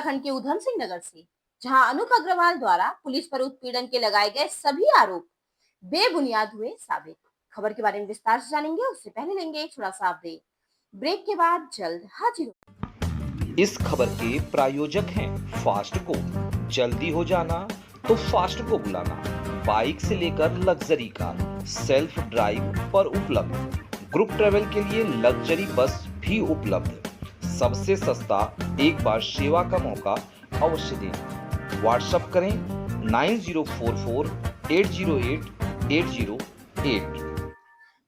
उत्तराखंड के उधम सिंह नगर से, जहां अनूप अग्रवाल द्वारा पुलिस पर उत्पीड़न के लगाए गए सभी आरोप बेबुनियाद हुए साबित। खबर के बारे में विस्तार से जानेंगे, उससे पहले लेंगे एक छोटा सा ब्रेक। ब्रेक के बाद जल्द हाजिर। इस खबर के प्रायोजक हैं फास्ट को। जल्दी हो जाना तो फास्ट को बुलाना। बाइक से लेकर लग्जरी कार, सेल्फ ड्राइव पर उपलब्ध। ग्रुप ट्रेवल के लिए लग्जरी बस भी उपलब्ध। सबसे सस्ता एक बार सेवा का मौका अवश्य दें। व्हाट्सएप करें 9044808808।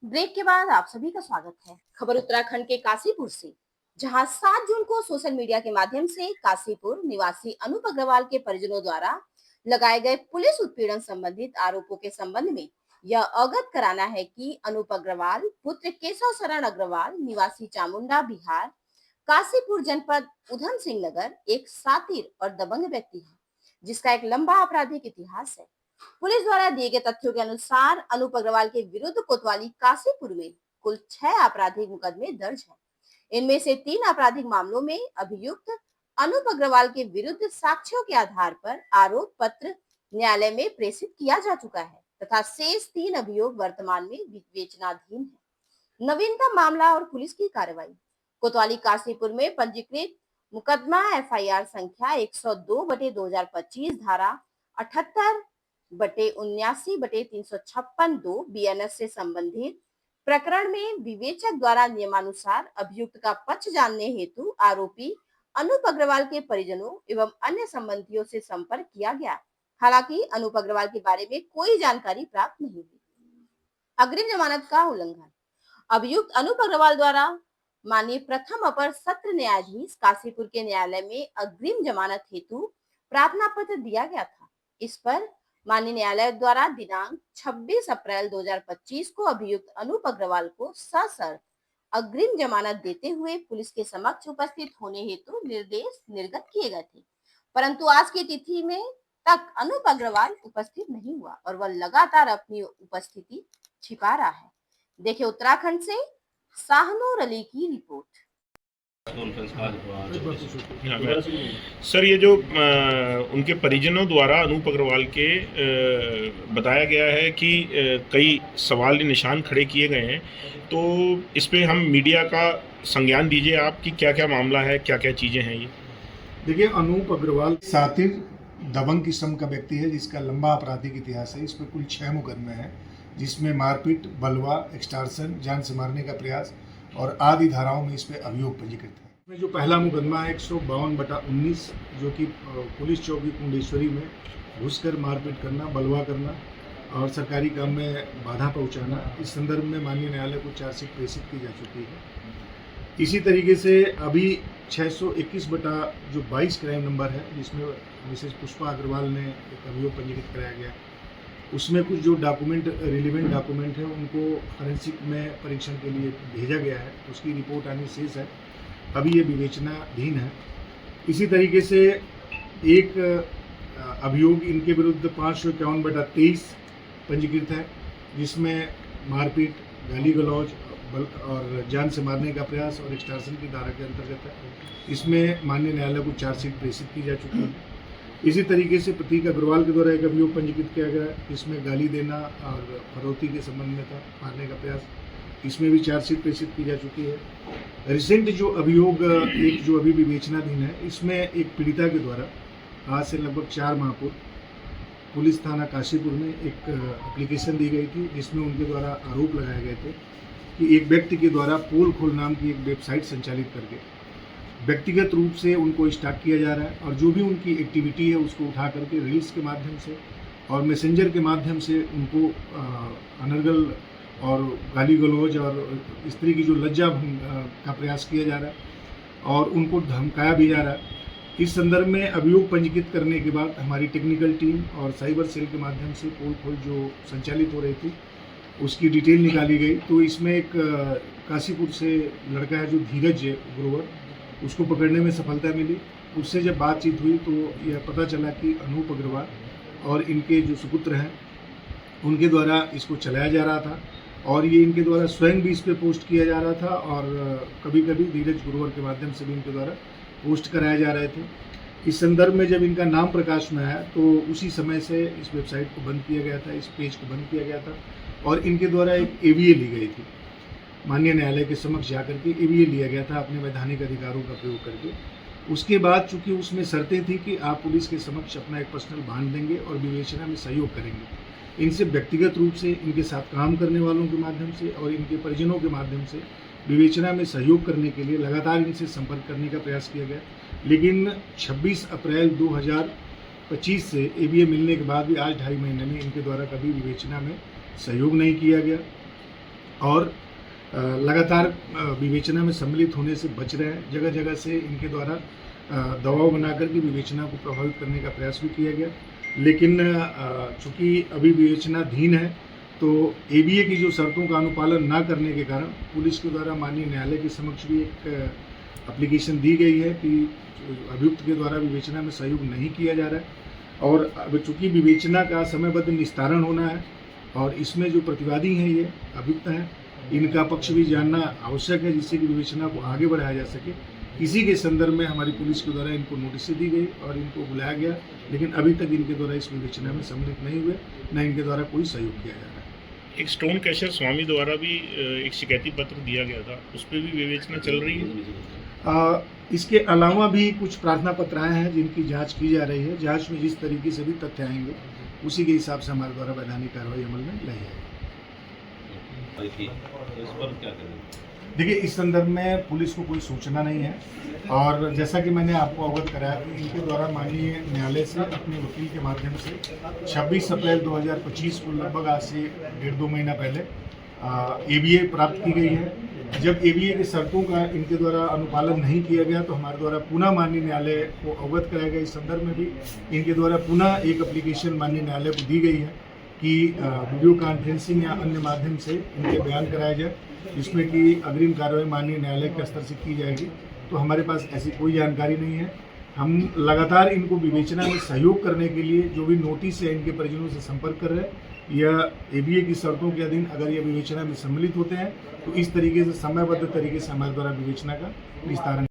ब्रेक के बाद आप सभी का स्वागत है। खबर उत्तराखंड के काशीपुर से, जहां 7 जून को सोशल मीडिया के माध्यम से काशीपुर निवासी अनूप अग्रवाल के परिजनों द्वारा लगाए गए पुलिस उत्पीड़न संबंधित आरोपों के संबंध में यह अवगत कराना है कि अनूप अग्रवाल पुत्र केशव शरण अग्रवाल निवासी चामुंडा बिहार काशीपुर जनपद उधम सिंह नगर एक शातिर और दबंग व्यक्ति है, जिसका एक लंबा आपराधिक इतिहास है। पुलिस द्वारा दिए गए तथ्यों के अनुसार अनूप अग्रवाल के विरुद्ध कोतवाली काशीपुर में कुल 6 आपराधिक मुकदमे दर्ज हैं। इनमें से 3 आपराधिक मामलों में अभियुक्त अनूप अग्रवाल के विरुद्ध साक्ष्यों के आधार पर आरोप पत्र न्यायालय में प्रेषित किया जा चुका है तथा शेष 3 अभियोग वर्तमान में विवेचनाधीन है। नवीनतम मामला और पुलिस की कार्रवाई। कोतवाली काशीपुर में पंजीकृत मुकदमा एफआईआर संख्या 102/2025 धारा 78/79/356 बीएनएस से संबंधित प्रकरण में विवेचक द्वारा नियमानुसार अभियुक्त का पक्ष जानने हेतु आरोपी अनूप अग्रवाल के परिजनों एवं अन्य संबंधियों से संपर्क किया गया। हालांकि अनूप अग्रवाल के बारे में कोई जानकारी प्राप्त नहीं हुई। अग्रिम जमानत का उल्लंघन। अभियुक्त अनूप अग्रवाल द्वारा माननीय प्रथम अपर सत्र न्यायाधीश काशीपुर के न्यायालय में अग्रिम जमानत हेतु प्रार्थना पत्र दिया गया था। इस पर माननीय न्यायालय द्वारा दिनांक 26 अप्रैल 2025 को अभियुक्त अनूप अग्रवाल को सशर्त अग्रिम जमानत देते हुए पुलिस के समक्ष उपस्थित होने हेतु निर्देश निर्गत किए गए थे, परंतु आज की तिथि में तक अनूप अग्रवाल उपस्थित नहीं हुआ और वह लगातार अपनी उपस्थिति छिपा रहा है। देखिए उत्तराखंड से शाहनूर अली की रिपोर्ट। सर, ये जो उनके परिजनों द्वारा अनूप अग्रवाल के बताया गया है कि कई सवाल निशान खड़े किए गए हैं, तो इस पे हम मीडिया का संज्ञान दीजिए आप कि क्या क्या मामला है, क्या क्या चीज़ें हैं। ये देखिए, अनूप अग्रवाल शातिर दबंग किस्म का व्यक्ति है जिसका लंबा आपराधिक इतिहास है। इस पर कुल 6 मुकदमे हैं, जिसमें मारपीट, बलवा, एक्सटॉर्शन, जान से मारने का प्रयास और आदि धाराओं में इस पर अभियोग पंजीकृत है। इसमें जो पहला मुकदमा है 152/19, जो कि पुलिस चौकी कुंडेश्वरी में घुसकर मारपीट करना, बलवा करना और सरकारी काम में बाधा पहुंचाना, इस संदर्भ में माननीय न्यायालय को चार्जशीट प्रेषित की जा चुकी है। इसी तरीके से अभी 621/22 क्राइम नंबर है, जिसमें मिसेज पुष्पा अग्रवाल ने एक अभियोग पंजीकृत कराया गया। उसमें कुछ जो रिलेवेंट डॉक्यूमेंट है उनको फॉरेंसिक में परीक्षण के लिए भेजा गया है, उसकी रिपोर्ट आनी शेष है, अभी ये विवेचनाधीन है। इसी तरीके से एक अभियोग इनके विरुद्ध 551/23 पंजीकृत है, जिसमें मारपीट, गाली गलौज और जान से मारने का प्रयास और एक्सटॉर्शन की धारा के अंतर्गत है। इसमें माननीय न्यायालय को चार्जशीट प्रेषित की जा चुकी है। इसी तरीके से प्रतीक अग्रवाल के द्वारा एक अभियोग पंजीकृत किया गया है, इसमें गाली देना और फरोती के संबंध में था, मारने का प्रयास, इसमें भी चार्जशीट प्रेषित की जा चुकी है। रिसेंट जो अभियोग एक जो अभी विवेचनाधीन है, इसमें एक पीड़िता के द्वारा आज से लगभग 4 माह पूर्व पुलिस थाना काशीपुर में एक एप्लीकेशन दी गई थी, जिसमें उनके द्वारा आरोप लगाए गए थे कि एक व्यक्ति के द्वारा पोल खोल नाम की एक वेबसाइट संचालित करके व्यक्तिगत रूप से उनको स्टार्ट किया जा रहा है और जो भी उनकी एक्टिविटी है उसको उठा करके रील्स के माध्यम से और मैसेंजर के माध्यम से उनको अनर्गल और गाली गलौज और स्त्री की जो लज्जा का प्रयास किया जा रहा है और उनको धमकाया भी जा रहा है। इस संदर्भ में अभियोग पंजीकृत करने के बाद हमारी टेक्निकल टीम और साइबर सेल के माध्यम से पोल खोल जो संचालित हो रही थी उसकी डिटेल निकाली गई। तो इसमें एक काशीपुर से लड़का है जो धीरज ग्रोवर, उसको पकड़ने में सफलता मिली। उससे जब बातचीत हुई तो यह पता चला कि अनूप अग्रवाल और इनके जो सुपुत्र हैं उनके द्वारा इसको चलाया जा रहा था और ये इनके द्वारा स्वयं भी इस पर पोस्ट किया जा रहा था और कभी कभी धीरज ग्रोवर के माध्यम से भी इनके द्वारा पोस्ट कराए जा रहे थे। इस संदर्भ में जब इनका नाम प्रकाश में आया तो उसी समय से इस वेबसाइट को बंद किया गया था, इस पेज को बंद किया गया था और इनके द्वारा एक एवीए ली गई थी। माननीय न्यायालय के समक्ष जाकर के एवीए लिया गया था अपने वैधानिक अधिकारों का प्रयोग करके। उसके बाद चूंकि उसमें शर्तें थी कि आप पुलिस के समक्ष अपना एक पर्सनल बांड देंगे और विवेचना में सहयोग करेंगे। इनसे व्यक्तिगत रूप से, इनके साथ काम करने वालों के माध्यम से और इनके परिजनों के माध्यम से विवेचना में सहयोग करने के लिए लगातार इनसे संपर्क करने का प्रयास किया गया, लेकिन 26 अप्रैल 2025 से एवीए मिलने के बाद भी आज 2.5 महीने में इनके द्वारा कभी विवेचना में सहयोग नहीं किया गया और लगातार विवेचना में सम्मिलित होने से बच रहे हैं। जगह जगह से इनके द्वारा दबाव बनाकर के विवेचना को प्रभावित करने का प्रयास भी किया गया, लेकिन चूँकि अभी विवेचनाधीन है तो एवीए की जो शर्तों का अनुपालन न करने के कारण पुलिस के द्वारा माननीय न्यायालय के समक्ष भी एक एप्लीकेशन दी गई है कि अभियुक्त के द्वारा विवेचना में सहयोग नहीं किया जा रहा है और अब चूँकि विवेचना का समयबद्ध निस्तारण होना है और इसमें जो प्रतिवादी हैं ये अभियुक्त हैं, इनका पक्ष भी जानना आवश्यक है जिससे कि विवेचना को आगे बढ़ाया जा सके। इसी के संदर्भ में हमारी पुलिस के द्वारा इनको नोटिस दी गई और इनको बुलाया गया, लेकिन अभी तक इनके द्वारा इस विवेचना में सम्मिलित नहीं हुए, न इनके द्वारा कोई सहयोग किया जा रहा है। एक स्टोन कैशर स्वामी द्वारा भी एक शिकायती पत्र दिया गया था, उस पर भी विवेचना चल रही है। इसके अलावा भी कुछ प्रार्थना पत्र आए हैं जिनकी जांच की जा रही है। जांच में जिस तरीके से भी तथ्य आएंगे उसी के हिसाब से हमारे द्वारा वैधानिक कार्रवाई अमल में लाई जाएगी। इस पर क्या करेंगे? देखिए, इस संदर्भ में पुलिस को कोई सूचना नहीं है और जैसा कि मैंने आपको अवगत कराया कि इनके द्वारा माननीय न्यायालय से अपने वकील के माध्यम से 26 अप्रैल 2025 को लगभग आज से 1.5-2 महीना पहले एवीए प्राप्त की गई है। जब एवीए की शर्तों का इनके द्वारा अनुपालन नहीं किया गया तो हमारे द्वारा पुनः माननीय न्यायालय को अवगत कराया गया। इस संदर्भ में भी इनके द्वारा पुनः एक एप्लीकेशन माननीय न्यायालय को दी गई है कि वीडियो कॉन्फ्रेंसिंग या अन्य माध्यम से इनके बयान कराया जाए, जिसमें कि अग्रिम कार्रवाई माननीय न्यायालय के स्तर से की जाएगी। तो हमारे पास ऐसी कोई जानकारी नहीं है। हम लगातार इनको विवेचना में सहयोग करने के लिए जो भी नोटिस है इनके परिजनों से संपर्क कर रहे हैं या एवीए की शर्तों के अधीन अगर ये विवेचना में सम्मिलित होते हैं तो इस तरीके से समयबद्ध तरीके से हमारे द्वारा विवेचना का निस्तारण